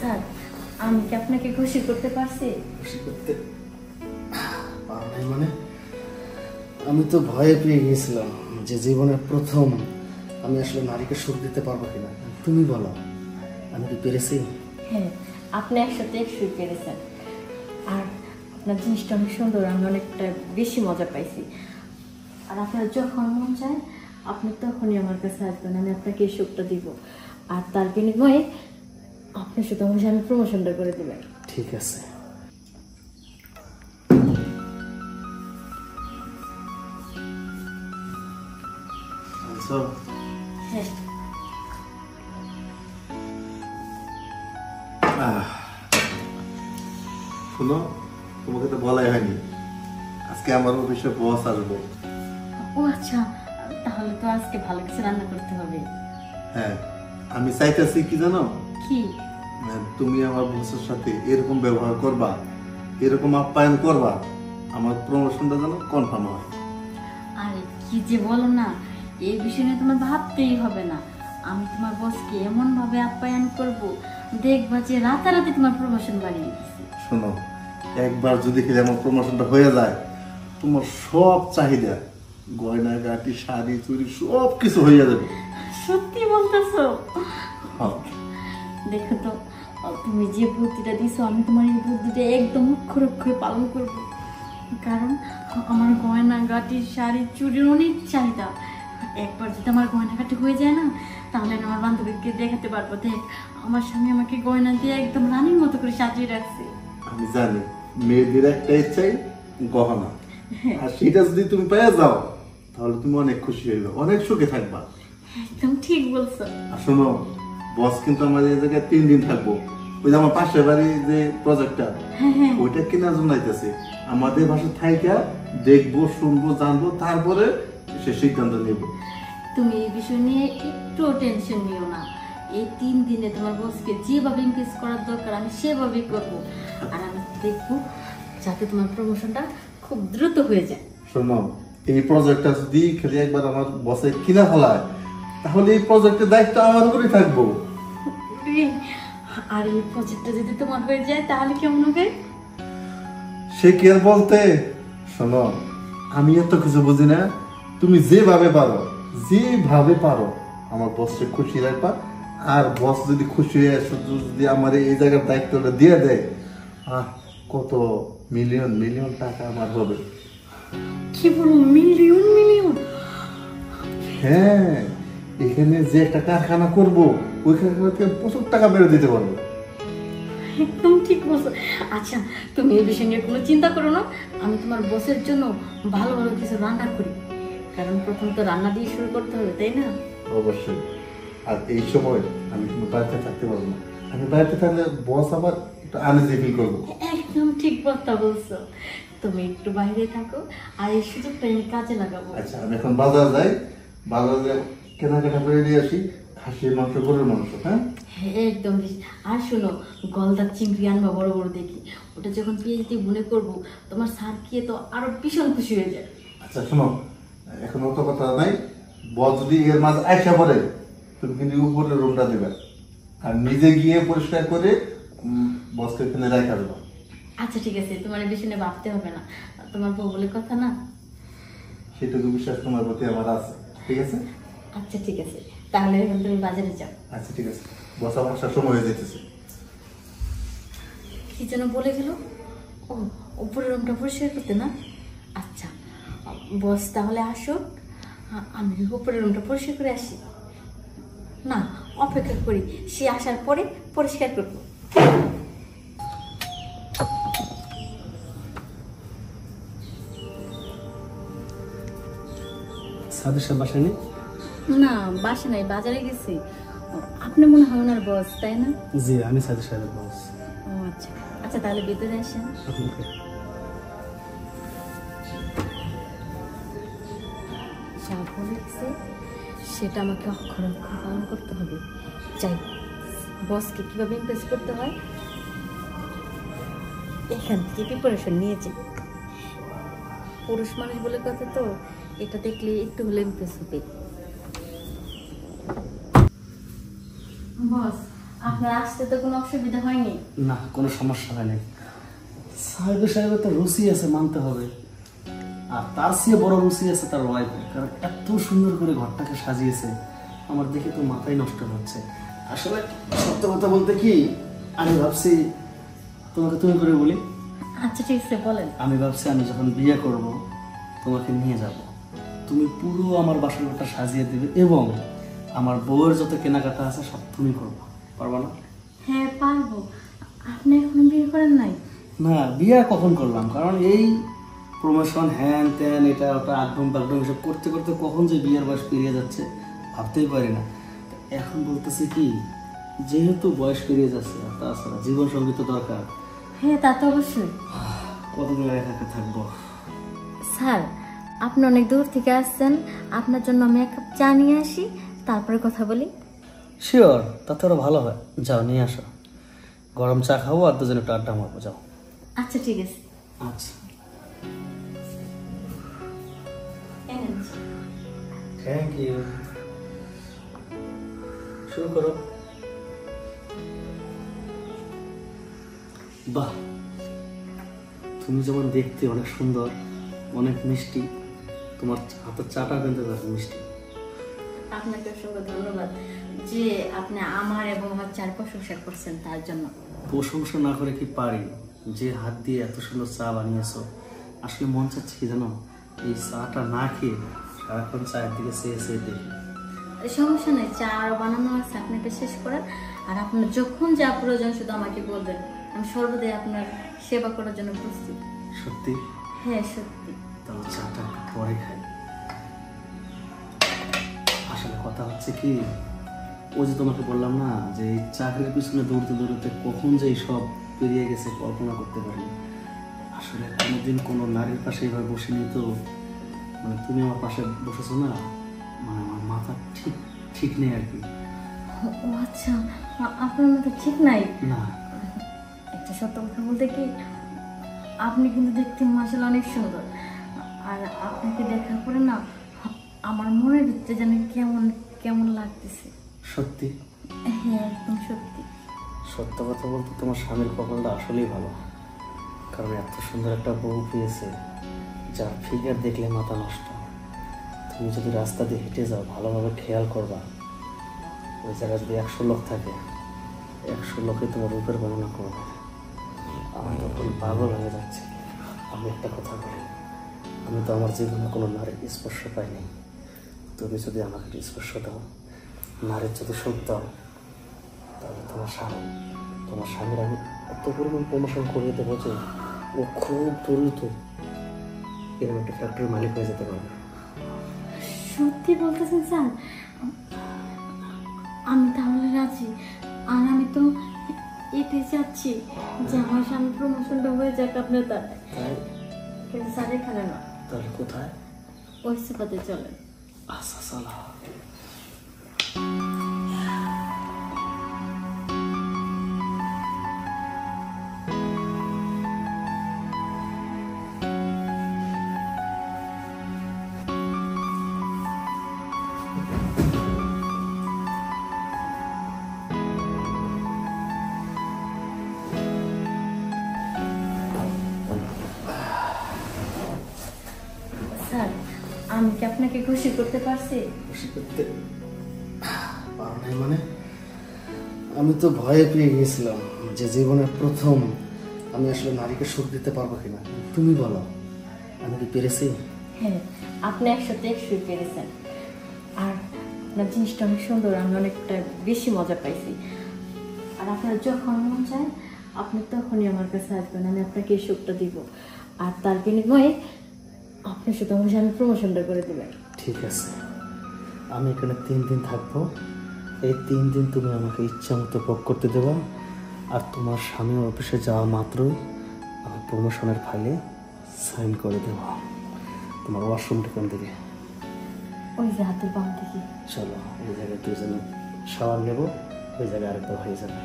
Sir আমি কি আপনাকে খুশি করতে পারছি? খুশি করতে পারো নাই মানে? আমি তো ভয়ে পেয়ে গিয়েছিলাম যে জীবনের প্রথম আমি আসলে নারীকে সুখ দিতে পারবো কিনা। তুমি বলো, আমি কি পেরেছি? হ্যাঁ, আপনি 100% পেরেছেন। আর আপনার জিনিসটা অনেক সুন্দর, আমি অনেকটা বেশি মজা পাইছি। আর আপনার যখন মন চায় আপনি তখনই আমার কাছে আসবেন, আমি আপনাকে এই সুখটা দিব। আর তার বিনিময়ে আপনি শুধু অবশ্যই আমি প্রমোশনটা করে দেবেন। ঠিক আছে। হ্যাঁ। শোনো, তোমাকে তো বলাই হয়নি, আজকে আমার অফিসে বস আসবো। ও আচ্ছা, তাহলে তো আজকে ভালো কিছু রান্না করতে হবে। হ্যাঁ, আমি চাইতেছি কি জানো, কি? তুমি আমার বসের সাথে এরকম ব্যবহার করবা, এরকম আপ্যায়ন করবা, আমার প্রমোশনটা যেন কনফার্ম হয়। আরে কি যে বলো না, এই বিষয় নিয়ে তোমার ভাবতেই হবে না। আমি তোমার বসকে এমন ভাবে আপ্যায়ন করব, দেখবা যে রাতারাতি তোমার প্রমোশন বাড়িয়ে দিচ্ছে। শোনো, একবার যদি খেলে আমার প্রমোশনটা হয়ে যায়, তোমার সব চাহিদা, গয়না গাটি শাড়ি চুড়ি সব কিছু হয়ে যাবে। সত্যি বলতেছো? হ্যাঁ। দেখো তো, তুমি যে বুদ্ধিটা দিছো, আমি তোমার এই বুদ্ধিটা একদম অক্ষরে অক্ষরে পালন করব। কারণ আমার গয়না গাটি শাড়ি চুড়ির অনেক চাহিদা। একবার যদি আমার গয়নাঘাটি হয়ে যায় না, তাহলে আমি আমার বান্ধবীকে দেখাতে পারবো, দেখ আমার স্বামী আমাকে গয়না দিয়ে একদম রানীর মতো করে সাজিয়ে রাখছে। আমি জানি মেয়েদের একটাই চাই, গহনা। আর সেটা যদি তুমি পেয়ে যাও, তাহলে তুমি অনেক খুশি হইবে, অনেক সুখে থাকবা। একদম ঠিক বলছো। আর শোনো, বস কিন্তু আমাদের এই জায়গায় 3 দিন থাকবো। ওই যে আমার পাশের বাড়ি যে প্রজেক্টটা, ওইটা কেনার জন্য আইতেছে। আমাদের বাসায় থাইকা দেখবো, শুনবো, জানবো, তারপরে সে সিদ্ধান্ত নেব। তুমি এই বিষয় নিয়ে একটু টেনশন নিও না। এই 3 দিনে তোমার বসকে যেভাবে ইমপ্রেস করার দরকার আমি সেভাবেই করবো। আর আমি দেখবো যাতে তোমার প্রমোশনটা খুব দ্রুত হয়ে যায়। শোনো, এই প্রজেক্টটা যদি খালি একবার আমার বসে কিনা ফেলায়, তাহলে এই প্রজেক্টের দায়িত্ব আমার উপরেই থাকবো। আর এই প্রজেক্টটা যদি তোমার হয়ে যায় তাহলে কেমন হবে? সে কি আর বলতে। শোনো, আমি এত কিছু বুঝি না, তুমি যেভাবে পারো, যেভাবে পারো আমার বসকে খুশি রাখবা। আর বস যদি খুশি হয়ে শুধু যদি আমার এই জায়গার দায়িত্বটা দিয়ে দেয়, কত মিলিয়ন মিলিয়ন টাকা আমার হবে। কি বলো, মিলিয়ন মিলিয়ন? হ্যাঁ, এখানে যে একটা কারখানা করবো, ওইখানে প্রচুর টাকা বেড়ে দিতে পারবো। একদম ঠিক বলছো। আচ্ছা, তুমি এই বিষয় নিয়ে কোনো চিন্তা করো না। আমি তোমার বসের জন্য ভালো ভালো কিছু রান্না করি, কারণ প্রথম তো রান্না দিয়ে শুরু করতে হবে, তাই না? অবশ্যই। আর এই সময় আমি কিন্তু বাড়িতে থাকতে পারবো না। আমি বাড়িতে থাকলে বস আবার একটু আনইজি ফিল করবো। একদম ঠিক কথা বলছো। তুমি একটু বাইরে থাকো, আর এই সুযোগটা আমি কাজে লাগাবো। আচ্ছা, আমি এখন বাজার যাই, বাজারে কেনাকাটা করে নিয়ে আসি, খাসির মাংস, গরুর মাংস। হ্যাঁ, একদম। আর শোনো, গলদা চিংড়ি আনবা বড় বড় দেখি। ওটা যখন পেঁয়াজ দিয়ে মনে করবো, তোমার স্যার খেয়ে তো আরো ভীষণ খুশি হয়ে যায়। আচ্ছা শোনো, এখন অত কথা নাই। বস যদি এর মাঝে আইসা পড়ে, তুমি কিন্তু উপরের রুমটা দেবে, আর নিজে গিয়ে পরিষ্কার করে বসকে এখানে রেখে দেবো। আচ্ছা ঠিক আছে, তোমার এই বিষয় নিয়ে ভাবতে হবে না, তোমার বউ বলে কথা না। সেটুকু বিশ্বাস তোমার প্রতি আমার আছে, ঠিক আছে? আচ্ছা ঠিক আছে, তাহলে এখন তুমি বাজারে যাও। আচ্ছা ঠিক আছে, বস আমার আসার সময় হয়ে যেতেছে। কি যেন বলে গেল? ও, উপরের রুমটা পরিষ্কার করতে না? আচ্ছা, বস তাহলে আসো, আমি উপরের রুমটা পরিষ্কার করে আসি। না, অপেক্ষা করি, সে আসার পরে পরিষ্কার করবো। সাদের সাহেব বাসায় নেই? না, বাসা নাই, বাজারে গেছি। আপনি মনে হয় ওনার বস, তাই না? জি, আমি সাদের সাহেবের বস। ও আচ্ছা আচ্ছা, তাহলে ভিতরে আসেন। যা বলেছে সেটা আমাকে অক্ষরে অক্ষরে পালন করতে হবে। যাই, বসকে কিভাবে ইমপ্রেস করতে হয় এখান থেকে প্রিপারেশন নিয়েছি। পুরুষ মানুষ বলে কথা তো, এটা দেখলে একটু হলে ইমপ্রেস হবে। বস, আপনার আসতে তো কোনো অসুবিধা হয়নি? না, কোনো সমস্যা হয় নাই। সাহেবের তো রুচি আছে মানতে হবে, আর তার চেয়ে বড় রুচি আছে তার ওয়াইফের, কারণ এত সুন্দর করে ঘরটাকে সাজিয়েছে, আমার দেখে তো মাথায় নষ্ট হচ্ছে। আসলে সত্য কথা বলতে কি, আমি ভাবছি তোমাকে তুমি করে বলি। আচ্ছা ঠিক আছে, বলেন। আমি ভাবছি আমি যখন বিয়ে করব তোমাকে নিয়ে যাব, তুমি পুরো আমার বাসর ঘরটা সাজিয়ে দেবে এবং আমার বউয়ের যত কেনাকাটা আছে সব তুমি করবো, পারবা না? হ্যাঁ পারবো। আপনি এখনো বিয়ে করেন নাই? না, বিয়ে কখন করলাম, কারণ এই প্রমোশন হ্যান ত্যান এটা ওটা আগডুম বাগডুম এসব করতে করতে কখন যে বিয়ের বয়স পেরিয়ে যাচ্ছে ভাবতেই পারি না। এখন বলতেছি কি, যেহেতু বয়স পেরিয়ে যাচ্ছে, আর তাছাড়া জীবন সঙ্গী তো দরকার। হ্যাঁ তা তো অবশ্যই। কতদিন একা একা থাকবো? স্যার, আপনি অনেক দূর থেকে আসছেন, আপনার জন্য আমি এক কাপ চা নিয়ে আসি, তারপরে কথা বলি। শিওর, তাতে আরো ভালো হয়। যাও নিয়ে আসো, গরম চা খাবো আর দুজনে একটু আড্ডা মারবো। যাও। আচ্ছা ঠিক আছে। আচ্ছা, এনেন। Thank you. শুরু করো। বাহ, তুমি যেমন দেখতে অনেক সুন্দর, অনেক মিষ্টি, তোমার হাতের চাটা কিন্তু বেশ মিষ্টি। আপনাকে অসংখ্য ধন্যবাদ যে আপনি আমার এবং আমার চার প্রশংসা করছেন, তার জন্য। প্রশংসা না করে কি পারি? যে হাত দিয়ে এত সুন্দর চা বানিয়েছো, আসলে মন চাচ্ছে কি জানো, এই চাটা না খেয়ে সারাক্ষণ চায়ের দিকে চেয়ে চেয়ে দেখি। সমস্যা নেই, চা আরো বানানো আছে, আপনাকে শেষ করার। আর আপনার যখন যা প্রয়োজন শুধু আমাকে বলবেন, আমি সর্বদাই আপনার সেবা করার জন্য প্রস্তুত। সত্যি? হ্যাঁ সত্যি। তাহলে চাটা একটু পরে খাই। আসলে কথা হচ্ছে কি, ওই যে তোমাকে বললাম না যে এই চাকরির পিছনে দৌড়তে দৌড়তে কখন যে সব পেরিয়ে গেছে কল্পনা করতে পারি। আসলে কোনোদিন কোনো নারীর পাশে এইভাবে বসিনি তো, মানে তুমি আমার পাশে বসেছো না, মানে আমার মাথা ঠিক ঠিক নেই আর কি। ও আচ্ছা, আপনার মতো ঠিক নাই? না, একটা সত্য কথা বলতে কি, আপনি কিন্তু দেখতে মাশাআল্লাহ অনেক সুন্দর। আর আপনাকে দেখার পরে না আমার মনের ভিতরে যেন কেমন কেমন লাগতেছে। সত্যি? হ্যাঁ একদম সত্যি। সত্য কথা বলতে তোমার স্বামীর কপালটা আসলেই ভালো, কারণ এত সুন্দর একটা বউ পেয়েছে যার ফিগার দেখলে মাথা নষ্ট। তুমি যদি রাস্তা দিয়ে হেঁটে যাও, ভালোভাবে খেয়াল করবা, ওই জায়গায় যদি 100 লোক থাকে, 100 লোকে তোমার রূপের বর্ণনা করবে। আমার তখন পাগল হয়ে যাচ্ছে। আমি একটা কথা বলি, আমি তো আমার জীবনে কোনো নারীর স্পর্শ পাইনি। তুমি যদি আমাকে একটু স্পর্শ দাও, নারীর যদি সুখ দাও, তাহলে তোমার স্বামীর আমি এত পরিমাণ প্রমোশন করিয়ে দেবো যে ও খুব দ্রুত এরকম একটা ফ্যাক্টরির মালিক হয়ে যেতে পারবে। সত্যি বলতেছেন স্যার? আমি তাহলে রাজি। আর আমি তো এটাই চাচ্ছি যে আমার স্বামী প্রমোশনটা হয়ে যাক আপনার দ্বারা। তাই? কিন্তু স্যার এখানে না, তাহলে কোথায়? ওই সুপাতে চলেন। আচ্ছা চলো। স্যার, আমি কি আপনাকে খুশি করতে পারছি? খুশি করতে পারো নাই মানে? আমি তো ভয়ে পেয়ে গিয়েছিলাম যে জীবনের প্রথম আমি আসলে নারীকে সুখ দিতে পারবো কিনা। তুমি বলো, আমি কি পেরেছি? হ্যাঁ, আপনি 100তে 100 পেরেছেন। আর আপনার জিনিসটা অনেক সুন্দর, আমি অনেকটা বেশি মজা পাইছি। আর আপনার যখন মন চায় আপনি তখনই আমার কাছে আসবেন, আমি আপনাকে এই সুখটা দিব। আর তার বিনিময়ে আপনি শুধু আমার স্বামী প্রমোশনটা করে দেবেন। ঠিক আছে, আমি এখানে 3 দিন থাকবো। এই 3 দিন তুমি আমাকে ইচ্ছা মতো ভোগ করতে দেবা। আর তোমার স্বামী অফিসে যাওয়া মাত্রই আমি প্রমোশনের ফাইলে সাইন করে দেব। তোমার ওয়াশরুমটা কোন দিকে? ওই যে হাতের বাম দিকে। চলো, ওই জায়গায় দুজনে শাওয়ার নেব, ওই জায়গায় আরেকবার হয়ে যাবে।